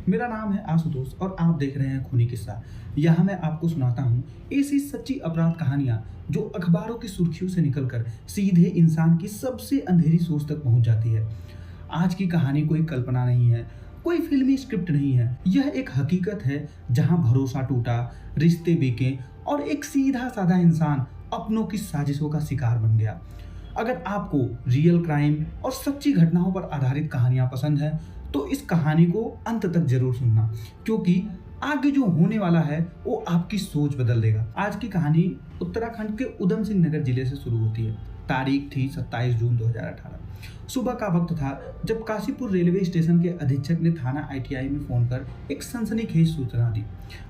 मेरा नाम है आशुतोष और आप देख रहे हैं खूनी किस्सा। यहाँ मैं आपको सुनाता हूँ ऐसी सच्ची अपराध कहानियाँ जो अखबारों की सुर्खियों से निकलकर सीधे इंसान की सबसे अंधेरी सोच तक पहुँच जाती है। आज की कहानी कोई कल्पना नहीं है, कोई फिल्मी स्क्रिप्ट नहीं है। यह एक हकीकत है जहाँ भरोसा टूटा, रिश्ते बिके और एक सीधा साधा इंसान अपनों की साजिशों का शिकार बन गया। अगर आपको रियल क्राइम और सच्ची घटनाओं पर आधारित कहानियां पसंद है तो इस कहानी को अंत तक जरूर सुनना, क्योंकि आगे जो होने वाला है वो आपकी सोच बदल देगा। आज की कहानी उत्तराखंड के उधम सिंह नगर जिले से शुरू होती है। तारीख थी 27 जून 2018। सुबह का वक्त था जब काशीपुर रेलवे स्टेशन के अधीक्षक ने थाना ITI में फोन कर एक सनसनीखेज सूचना दी।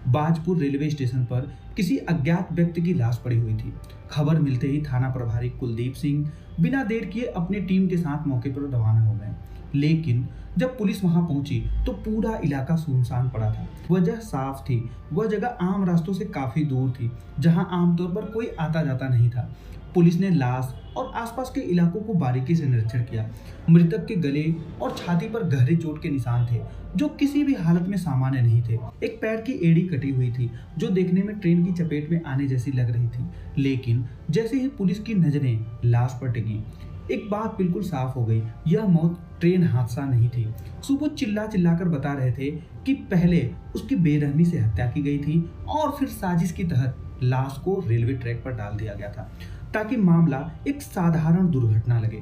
बाजपुर रेलवे स्टेशन पर किसी अज्ञात व्यक्ति की लाश पड़ी हुई थी। खबर मिलते ही थाना प्रभारी कुलदीप सिंह बिना देर किए अपनी टीम के साथ मौके पर रवाना हो गए। लेकिन जब पुलिस वहां पहुंची तो पूरा इलाका सुनसान पड़ा था। वजह साफ थी, वह जगह आम रास्तों से काफी दूर थी, जहां आमतौर पर कोई आता जाता नहीं था। पुलिस ने लाश और आसपास के इलाकों को बारीकी से निरीक्षण किया। मृतक के गले और छाती पर गहरे चोट के निशान थे, जो किसी भी हालत में सामान्य नहीं थे। एक पैर की एड़ी कटी हुई थी, जो देखने में ट्रेन की चपेट में आने जैसी लग रही थी। लेकिन जैसे ही पुलिस की नजरें लाश पर टिकी, एक बात बिल्कुल साफ हो गई, यह मौत ट्रेन हादसा नहीं थी। सुबह चिल्ला चिल्लाकर बता रहे थे कि पहले उसकी बेरहमी से हत्या की गई थी और फिर साजिश के तहत लाश को रेलवे ट्रैक पर डाल दिया गया था, ताकि मामला एक साधारण दुर्घटना लगे।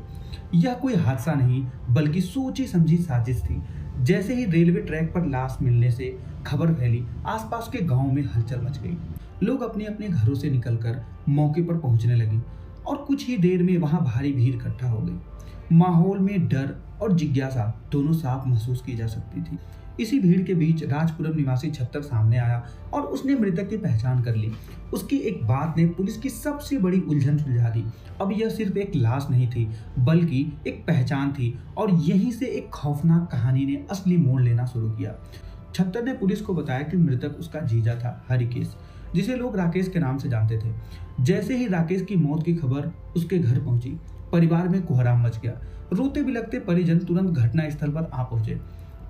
यह कोई हादसा नहीं बल्कि सोची समझी साजिश थी। जैसे ही रेलवे ट्रैक पर लाश मिलने से खबर फैली, आसपास के गांव में हलचल मच गई। लोग अपने अपने घरों से निकलकर मौके पर पहुंचने लगे और कुछ ही देर में वहां भारी भीड़ इकट्ठा हो गई। माहौल में डर और जिज्ञासा दोनों साफ महसूस की जा सकती थी। इसी भीड़ के बीच राजपुरम निवासी छत्तर सामने आया और उसने मृतक की पहचान कर ली। उसकी एक बात ने पुलिस की सबसे बड़ी उलझन सुलझा दी। अब यह सिर्फ एक लाश नहीं थी बल्कि एक पहचान थी, और यहीं से एक खौफनाक कहानी ने असली मोड़ लेना शुरू किया। छत्तर ने पुलिस को बताया कि मृतक उसका जीजा था, हरिकेश, जिसे लोग राकेश के नाम से जानते थे। जैसे ही राकेश की मौत की खबर उसके घर पहुंची, परिवार में कोहराम मच गया। रोते बिलखते परिजन तुरंत घटना स्थल पर आ पहुंचे।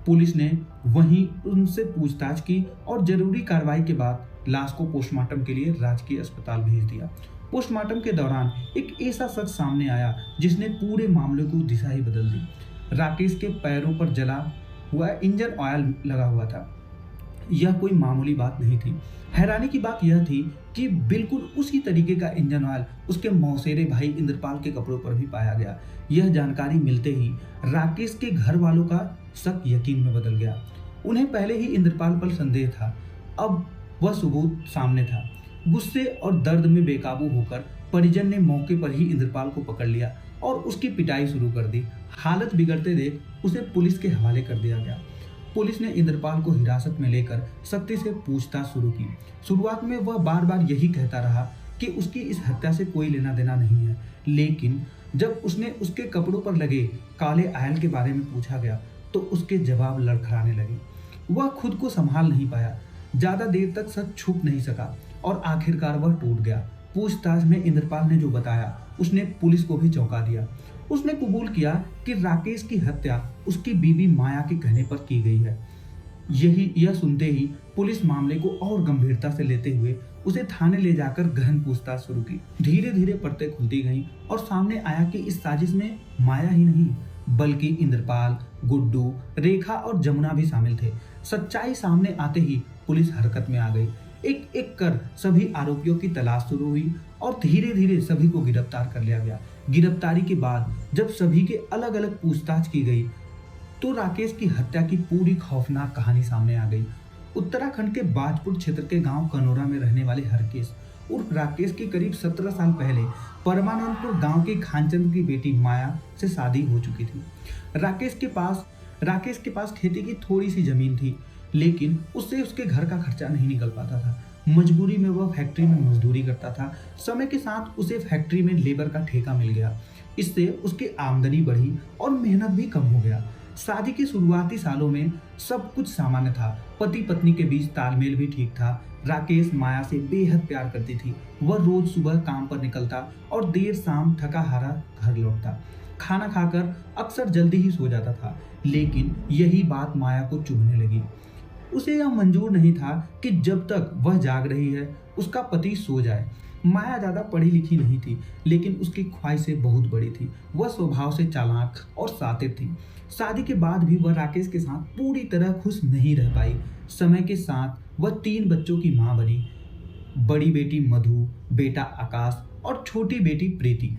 पुलिस ने वहीं उनसे पूछताछ की और जरूरी कार्रवाई के बाद लाश को पोस्टमार्टम के लिए राजकीय अस्पताल भेज दिया। पोस्टमार्टम के दौरान एक ऐसा सच सामने आया जिसने पूरे मामले को दिशा ही बदल दी। राकेश के पैरों पर जला हुआ इंजन ऑयल लगा हुआ था। यह कोई मामूली बात नहीं थी। हैरानी की बात यह थी कि बिल्कुल उसी तरीके का इंजन ऑयल उसके मौसेरे भाई इंद्रपाल के कपड़ों पर भी पाया गया। यह जानकारी मिलते ही राकेश के घर वालों का शक यकीन में बदल गया। उन्हें पहले ही इंद्रपाल पर संदेह था, अब वह सबूत सामने था। गुस्से और दर्द में बेकाबू होकर परिजन ने मौके पर ही इंद्रपाल को पकड़ लिया और उसकी पिटाई शुरू कर दी। हालत बिगड़ते देख उसे पुलिस के हवाले कर दिया गया। पुलिस ने इंद्रपाल को हिरासत में लेकर सख्ती से पूछताछ शुरू की। शुरुआत में वह बार बार यही कहता रहा कि उसकी इस हत्या से कोई लेना देना नहीं है, लेकिन जब उसने उसके कपड़ों पर लगे काले ऑयल के बारे में पूछा गया तो उसके जवाब लड़खड़ाने लगे। वह खुद को संभाल नहीं पाया, ज्यादा देर तक सच छुप नहीं सका और आखिरकार वह टूट गया। पूछताछ में इंद्रपाल ने जो बताया उसने पुलिस को भी चौंका दिया। उसने कबूल किया कि राकेश की हत्या उसकी बीवी माया के कहने पर की गई है। यह सुनते ही पुलिस मामले को और गंभीरता से लेते हुए उसे थाने ले जाकर गहन पूछताछ शुरू की। धीरे धीरे परतें खुलती गईं और सामने आया कि इस साजिश में माया ही नहीं बल्कि इंद्रपाल, गुड्डू, रेखा और जमुना भी शामिल थे। सच्चाई सामने आते ही पुलिस हरकत में आ गई। एक एक कर सभी आरोपियों की तलाश शुरू हुई और धीरे धीरे सभी को गिरफ्तार कर लिया गया। गिरफ्तारी के बाद जब सभी के अलग अलग पूछताछ की गई तो राकेश की हत्या की पूरी खौफनाक कहानी सामने आ गई। उत्तराखंड के बाजपुर क्षेत्र के गांव कनोरा में रहने वाले हरकेश उर्फ राकेश की करीब 17 साल पहले परमानंदपुर गांव की खानचंद की बेटी माया से शादी हो चुकी थी। राकेश के पास खेती की थोड़ी सी जमीन थी, लेकिन उससे उसके घर का खर्चा नहीं निकल पाता था। मजबूरी में वह फैक्ट्री में मजदूरी करता था। समय के साथ उसे फैक्ट्री में लेबर का ठेका मिल गया। इससे उसकी आमदनी बढ़ी और मेहनत भी कम हो गया। शादी के शुरुआती सालों में सब कुछ सामान्य था। पति पत्नी के बीच तालमेल भी ठीक था। राकेश माया से बेहद प्यार करती थी। वह रोज सुबह काम पर निकलता और देर शाम थका हारा घर लौटता। खाना खाकर अक्सर जल्दी ही सो जाता था, लेकिन यही बात माया को चुभने लगी। उसे यह मंजूर नहीं था कि जब तक वह जाग रही है उसका पति सो जाए। माया ज्यादा पढ़ी लिखी नहीं थी, लेकिन उसकी ख्वाहिशें बहुत बड़ी थी। वह स्वभाव से चालाक और शातिर थी। शादी के बाद भी वह राकेश के साथ पूरी तरह खुश नहीं रह पाई। समय के साथ वह 3 बच्चों की मां बनी। बड़ी बेटी मधु, बेटा आकाश और छोटी बेटी प्रीति।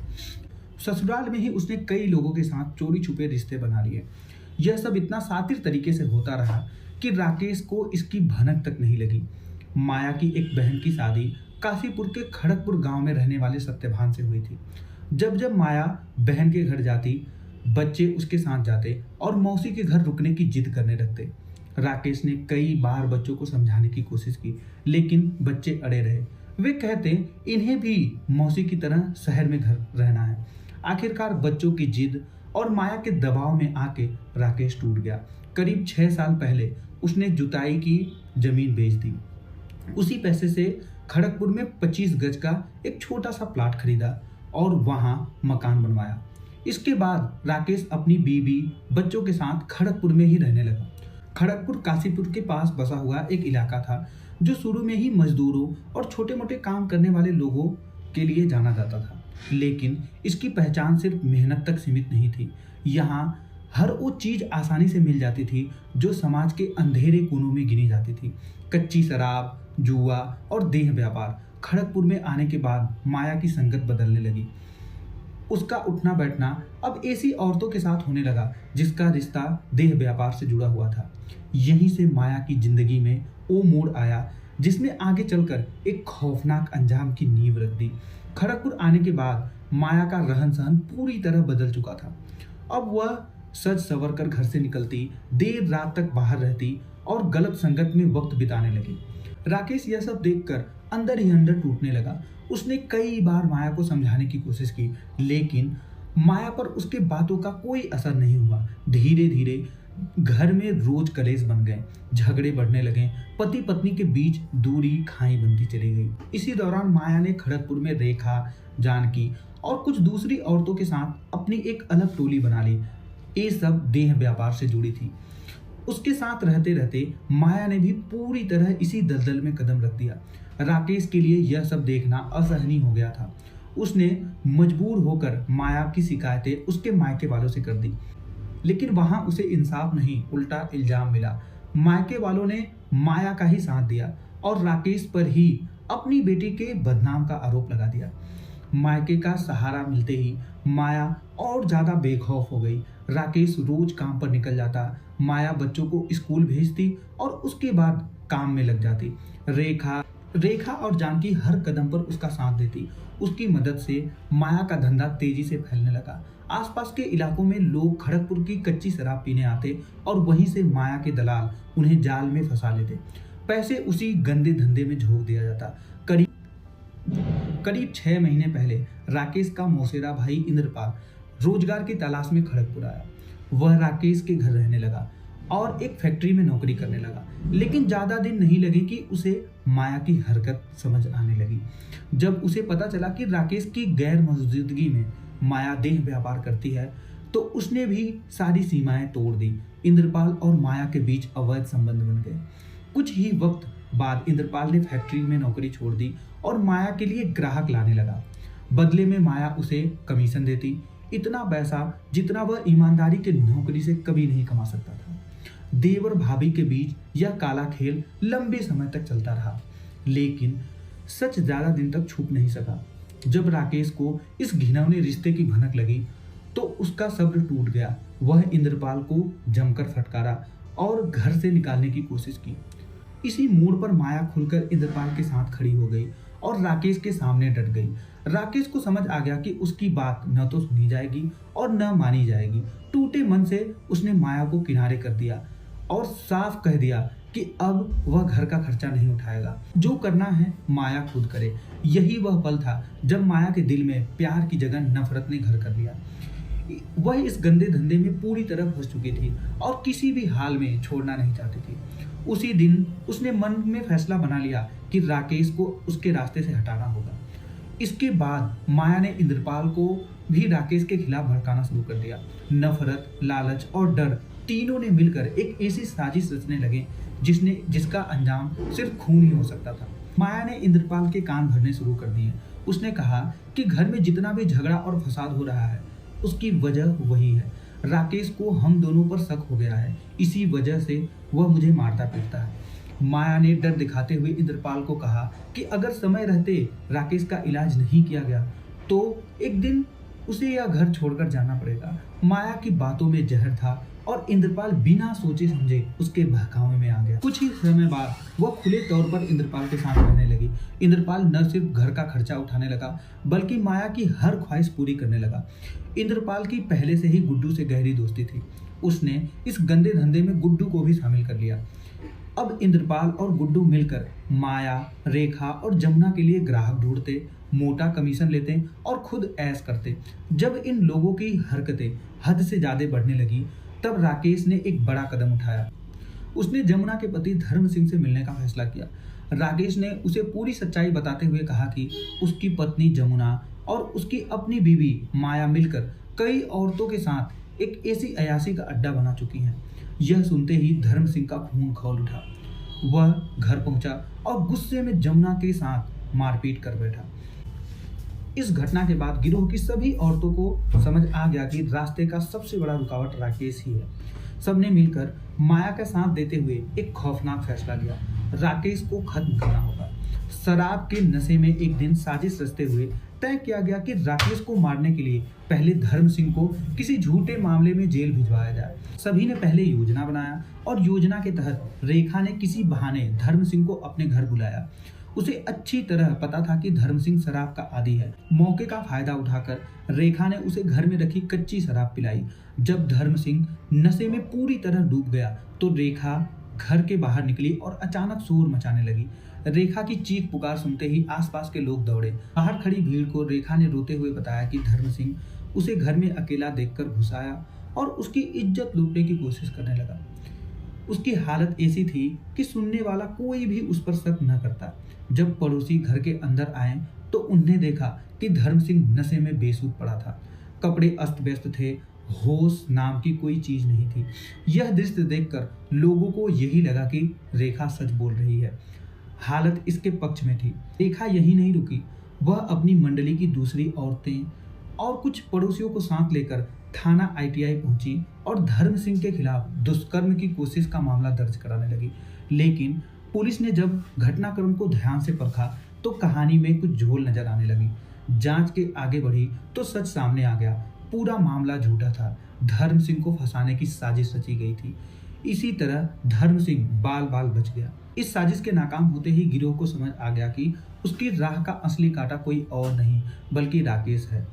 ससुराल में ही उसने कई लोगों के साथ चोरी छुपे रिश्ते बना लिए। यह सब इतना शातिर तरीके से होता रहा कि राकेश को इसकी भनक तक नहीं लगी। माया की एक बहन की शादी काशीपुर के खड़गपुर गांव में रहने वाले सत्यभान से हुई थी। जब जब माया बहन के घर जाती, बच्चे उसके साथ जाते और मौसी के घर रुकने की जिद करने लगते। राकेश ने कई बार बच्चों को समझाने की कोशिश की, लेकिन बच्चे अड़े रहे। वे कहते इन्हें भी मौसी की तरह शहर में घर रहना है। आखिरकार बच्चों की जिद और माया के दबाव में आके राकेश टूट गया। करीब 6 साल पहले उसने जुताई की जमीन बेच दी। उसी पैसे से खड़गपुर में 25 गज का एक छोटा सा प्लाट खरीदा और वहां मकान बनवाया। इसके बाद राकेश अपनी बीवी बच्चों के साथ खड़गपुर में ही रहने लगा। खड़गपुर काशीपुर के पास बसा हुआ एक इलाका था जो शुरू में ही मजदूरों और छोटे मोटे काम करने वाले लोगों के लिए जाना जाता था, लेकिन इसकी पहचान सिर्फ मेहनत तक सीमित नहीं थी। यहाँ हर वो चीज आसानी से मिल जाती थी जो समाज के अंधेरे कोनों में गिनी जाती थी। कच्ची शराब, जुआ और देह व्यापार। खड़गपुर में आने के बाद माया की संगत बदलने लगी। उसका उठना बैठना अब ऐसी औरतों के साथ होने लगा जिसका रिश्ता देह व्यापार से जुड़ा हुआ था। यहीं से माया की जिंदगी में वो मोड़ आया जिसने आगे चलकर एक खौफनाक अंजाम की नींव रख दी। खड़गपुर आने के बाद माया का रहन सहन पूरी तरह बदल चुका था। अब वह सज संवर कर घर से निकलती, देर रात तक बाहर रहती और गलत संगत में वक्त बिताने लगी। राकेश यह सब देखकर अंदर ही अंदर टूटने लगा। उसने कई बार माया को समझाने की कोशिश की, लेकिन माया पर उसके बातों का कोई असर नहीं हुआ। धीरे धीरे घर में रोज कलेश बन गए, झगड़े बढ़ने लगे, पति पत्नी के बीच दूरी खाई बनती चली गई। इसी दौरान माया ने खड़गपुर में रेखा, जानकी और कुछ दूसरी औरतों के साथ अपनी एक अलग टोली बना ली। ये सब देह व्यापार से जुड़ी थी। उसके साथ रहते रहते माया ने भी पूरी तरह इसी दलदल में कदम रख दिया। राकेश के लिए यह सब देखना असहनीय हो गया था। उसने मजबूर होकर माया की शिकायतें उसके मायके वालों से कर दी, लेकिन वहां उसे इंसाफ नहीं, उल्टा इल्जाम मिला। मायके वालों ने माया का ही साथ दिया और राकेश पर ही अपनी बेटी के बदनाम का आरोप लगा दिया। मायके का सहारा मिलते ही माया और ज्यादा बेखौफ हो गई। राकेश रोज काम पर निकल जाता, माया बच्चों को स्कूल भेजती और उसके बाद काम में लग जाती। रेखा और जानकी हर कदम पर उसका साथ देती। उसकी मदद से माया का धंधा तेजी से फैलने लगा। आसपास के इलाकों में लोग खड़गपुर की कच्ची शराब पीने आते और वहीं से माया के दलाल उन्हें जाल में फंसा लेते। पैसे उसी गंदे धंधे में झोंक दिया जाता। करीब 6 महीने पहले राकेश का मौसेरा भाई इंद्रपाल रोजगार की तलाश में खड़गपुर आया। वह राकेश के घर रहने लगा और एक फैक्ट्री में नौकरी करने लगा, लेकिन ज्यादा दिन नहीं लगे कि उसे माया की हरकत समझ आने लगी। जब उसे पता चला कि राकेश की गैर मौजूदगी में माया देह व्यापार करती है, तो उसने भी सारी सीमाएं तोड़ दी। इंद्रपाल और माया के बीच अवैध संबंध बन गए। कुछ ही वक्त बाद इंद्रपाल ने फैक्ट्री में नौकरी छोड़ दी और माया के लिए ग्राहक लाने लगा। बदले में माया उसे कमीशन देती, इतना पैसा जितना वह ईमानदारी के नौकरी से कभी नहीं कमा सकता था। देवर भाभी के बीच यह काला खेल लंबे समय तक चलता रहा, लेकिन सच ज्यादा दिन तक छुप नहीं सका। जब राकेश को इस घिनौने रिश्ते की भनक लगी तो उसका सब्र टूट गया। वह इंद्रपाल को जमकर फटकारा और घर से निकालने की कोशिश की। इसी मोड़ पर माया खुलकर इंद्रपाल के साथ खड़ी हो गई और राकेश के सामने डट गई। राकेश को समझ आ गया कि उसकी बात न तो सुनी जाएगी और न मानी जाएगी। टूटे मन से उसने माया को किनारे कर दिया और साफ कह दिया कि अब वह घर का खर्चा नहीं उठाएगा। जो करना है माया खुद करे। यही वह पल था जब माया के दिल में प्यार की जगह नफरत ने घर कर लिया। वह इस गंदे धंधे में पूरी तरह फंस चुकी थी और किसी भी हाल में छोड़ना नहीं चाहती थी। उसी दिन उसने मन में फैसला बना लिया कि राकेश को उसके रास्ते से हटाना होगा। इसके बाद माया ने इंद्रपाल को भी राकेश के खिलाफ भड़काना शुरू कर दिया। नफरत, लालच और डर तीनों ने मिलकर एक ऐसी साजिश रचने लगे जिसका अंजाम सिर्फ खून ही हो सकता था। माया ने इंद्रपाल के कान भरने शुरू कर दिए। उसने कहा कि घर में जितना भी झगड़ा और फसाद हो रहा है उसकी वजह वही है। राकेश को हम दोनों पर शक हो गया है, इसी वजह से वह मुझे मारता पीटता है। माया ने डर दिखाते हुए इंद्रपाल को कहा कि अगर समय रहते राकेश का इलाज नहीं किया गया तो एक दिन उसे यह घर छोड़कर जाना पड़ेगा। माया की बातों में जहर था और इंद्रपाल बिना सोचे समझे उसके बहकावे में आ गया। कुछ ही समय बाद वह खुले तौर पर इंद्रपाल के साथ रहने लगी। इंद्रपाल न सिर्फ घर का खर्चा उठाने लगा बल्कि माया की हर ख्वाहिश पूरी करने लगा। इंद्रपाल की पहले से ही गुड्डू से गहरी दोस्ती थी। उसने इस गंदे धंधे में गुड्डू को भी शामिल कर लिया। अब इंद्रपाल और गुड्डू मिलकर माया, रेखा और जमुना के लिए ग्राहक ढूंढते, मोटा कमीशन लेते और खुद ऐश करते। जब इन लोगों की हरकतें हद से ज्यादा बढ़ने लगी तब राकेश ने एक बड़ा कदम उठाया। उसने जमुना के पति धर्म सिंह से मिलने का फैसला किया। राकेश ने उसे पूरी सच्चाई बताते हुए कहा कि उसकी पत्नी जमुना और उसकी अपनी बीवी माया मिलकर कई औरतों के साथ एक ऐसी अयाशी का अड्डा बना चुकी हैं। यह सुनते ही धर्म सिंह का खून खौल उठा। वह घर पहुंचा और गुस्से में जमुना के साथ मारपीट कर बैठा। इस घटना के बाद गिरोह की सभी औरतों को समझ आ गया कि रास्ते का सबसे बड़ा रुकावट राकेश ही है। सबने मिलकर माया का साथ देते हुए एक खौफनाक फैसला लिया। राकेश को खत्म करना होगा। शराब के नशे में एक दिन साजिश रचते हुए तय किया गया कि राकेश को मारने के लिए पहले धर्म सिंह को किसी झूठे मामले में जेल भिजवाया जाए। सभी ने पहले योजना बनाया और योजना के तहत रेखा ने किसी बहाने धर्म सिंह को अपने घर बुलाया। उसे अच्छी तरह पता था कि धर्म सिंह शराब का आदी है। मौके का फायदा उठाकर रेखा ने उसे घर में रखी कच्ची शराब पिलाई। जब धर्म सिंह नशे में पूरी तरह डूब गया तो रेखा घर के बाहर निकली और अचानक शोर मचाने लगी। रेखा की चीख पुकार सुनते ही आसपास के लोग दौड़े। बाहर खड़ी भीड़ को रेखा ने रोते हुए बताया कि धर्म सिंह उसे घर में अकेला देखकर घुस आया और उसकी इज्जत लूटने की कोशिश करने लगा। उसकी हालत ऐसी थी कि सुनने वाला कोई भी उस पर शक न करता। जब पड़ोसी घर के अंदर आए तो उन्हें देखा कि धर्म सिंह नशे में बेसुध पड़ा था। कपड़े अस्त व्यस्त थे, होश नाम की कोई चीज नहीं थी। यह दृश्य देखकर लोगों को यही लगा कि रेखा सच बोल रही है। हालत इसके पक्ष में थी। रेखा यही नहीं रुकी, वह अपनी मंडली की दूसरी औरतें और कुछ पड़ोसियों को साथ लेकर थाना ITI पहुंची और धर्म सिंह के खिलाफ दुष्कर्म की कोशिश का मामला दर्ज कराने लगी। लेकिन पुलिस ने जब घटनाक्रम को ध्यान से परखा तो कहानी में कुछ झोल नजर आने लगी। जांच के आगे बढ़ी तो सच सामने आ गया। पूरा मामला झूठा था। धर्म सिंह को फंसाने की साजिश रची गई थी। इसी तरह धर्म सिंह बाल बाल बच गया। इस साजिश के नाकाम होते ही गिरोह को समझ आ गया कि उसकी राह का असली कांटा कोई और नहीं बल्कि राकेश है।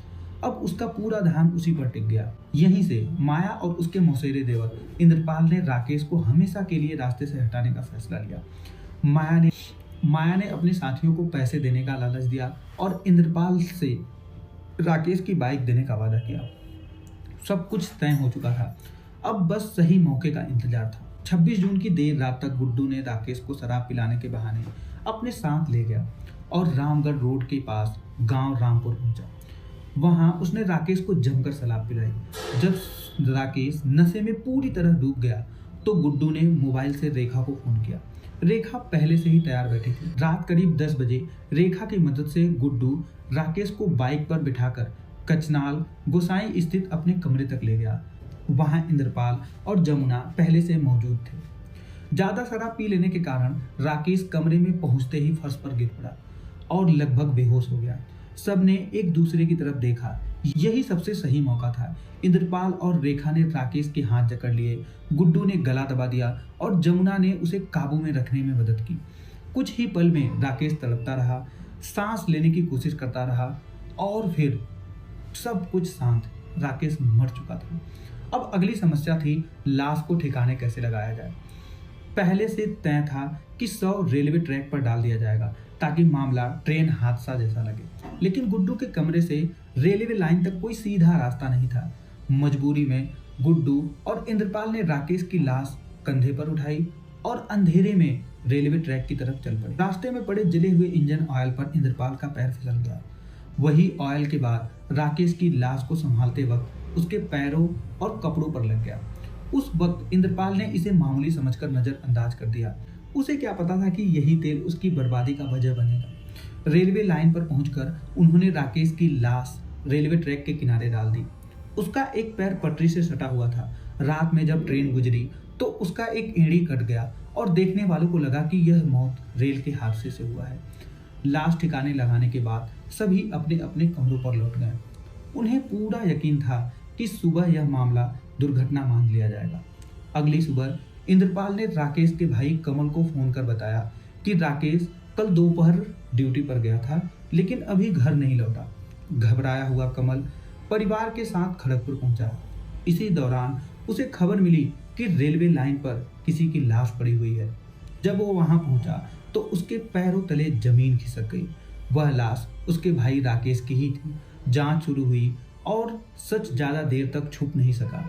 अब उसका पूरा ध्यान उसी पर टिक गया। यहीं से माया और उसके मौसेरे देवर इंद्रपाल ने राकेश को हमेशा के लिए रास्ते से हटाने का फैसला लिया। माया ने अपने साथियों को पैसे देने का लालच दिया और इंद्रपाल से राकेश की बाइक देने का वादा किया। सब कुछ तय हो चुका था। अब बस सही मौके का इंतजार था। 26 जून की देर रात तक गुड्डू ने राकेश को शराब पिलाने के बहाने अपने साथ ले गया और रामगढ़ रोड के पास गांव रामपुर पहुंचा। वहां उसने राकेश को जमकर शराब पिलाई। जब राकेश नशे में पूरी तरह डूब गया तो गुड्डू ने मोबाइल से रेखा को फोन किया। रेखा पहले से ही तैयार बैठी थी। रात करीब 10 बजे रेखा की मदद से गुड्डू राकेश को बाइक पर बिठाकर कचनाल गोसाई स्थित अपने कमरे तक ले गया। वहां इंद्रपाल और जमुना पहले से मौजूद थे। ज्यादा शराब पी लेने के कारण राकेश कमरे में पहुंचते ही फर्श पर गिर पड़ा और लगभग बेहोश हो गया। सबने एक दूसरे की तरफ देखा। यही सबसे सही मौका था। इंद्रपाल और रेखा ने राकेश के हाथ जकड़ लिए। गुड्डू ने गला दबा दिया और जमुना ने उसे काबू में रखने में मदद की। कुछ ही पल में राकेश तड़पता रहा, सांस लेने की कोशिश करता रहा और फिर सब कुछ शांत। राकेश मर चुका था। अब अगली समस्या थी लाश को ठिकाने कैसे लगाया जाए। पहले से तय था कि 100 रेलवे ट्रैक पर डाल दिया जाएगा ताकि मामला ट्रेन हादसा जैसा लगे। लेकिन गुड्डू के कमरे से रेलवे लाइन तक कोई सीधा रास्ता नहीं था। मजबूरी में गुड्डू और इंद्रपाल ने राकेश की लाश कंधे पर उठाई और अंधेरे में रेलवे ट्रैक की तरफ चल पड़े। रास्ते में पड़े जले हुए इंजन ऑयल पर इंद्रपाल का पैर फिसल गया। वही ऑयल के बाद राकेश की लाश को संभालते वक्त उसके पैरों और कपड़ों पर लग गया। उस वक्त इंद्रपाल ने इसे मामूली समझकर नजरअंदाज कर दिया। उसे क्या पता था कि यही तेल उसकी बर्बादी का वजह बनेगा। रेलवे लाइन पर पहुंचकर उन्होंने राकेश की लाश रेलवे ट्रैक के किनारे डाल दी। उसका एक पैर पटरी से सटा हुआ था। रात में जब ट्रेन गुजरी तो उसका एक एड़ी कट गया और देखने वालों को लगा कि यह मौत रेल के हादसे से हुआ है। लाश ठिकाने लगाने के बाद सभी अपने अपने कमरों पर लौट गए। उन्हें पूरा यकीन था कि सुबह यह मामला दुर्घटना मान लिया जाएगा। अगली सुबह इंद्रपाल ने राकेश के भाई कमल को फोन कर बताया कि राकेश कल दोपहर ड्यूटी पर गया था लेकिन अभी घर नहीं लौटा। घबराया हुआ कमल परिवार के साथ खड़गपुर पहुंचा। इसी दौरान उसे खबर मिली कि रेलवे लाइन पर किसी की लाश पड़ी हुई है। जब वो वहां पहुंचा तो उसके पैरों तले जमीन खिसक गई। वह लाश उसके भाई राकेश की ही थी। जांच शुरू हुई और सच ज्यादा देर तक छुप नहीं सका।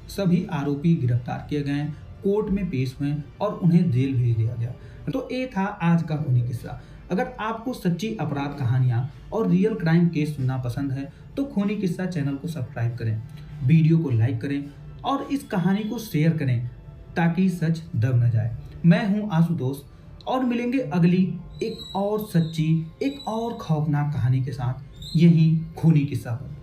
सभी आरोपी गिरफ्तार किए गए, कोर्ट में पेश हुए और उन्हें जेल भेज दिया गया। तो ये था आज का खूनी किस्सा। अगर आपको सच्ची अपराध कहानियां और रियल क्राइम केस सुनना पसंद है तो खूनी किस्सा चैनल को सब्सक्राइब करें, वीडियो को लाइक करें और इस कहानी को शेयर करें ताकि सच दब न जाए। मैं हूं आशुतोष और मिलेंगे अगली एक और सच्ची, एक और खौफनाक कहानी के साथ यहीं खूनी किस्सा पर।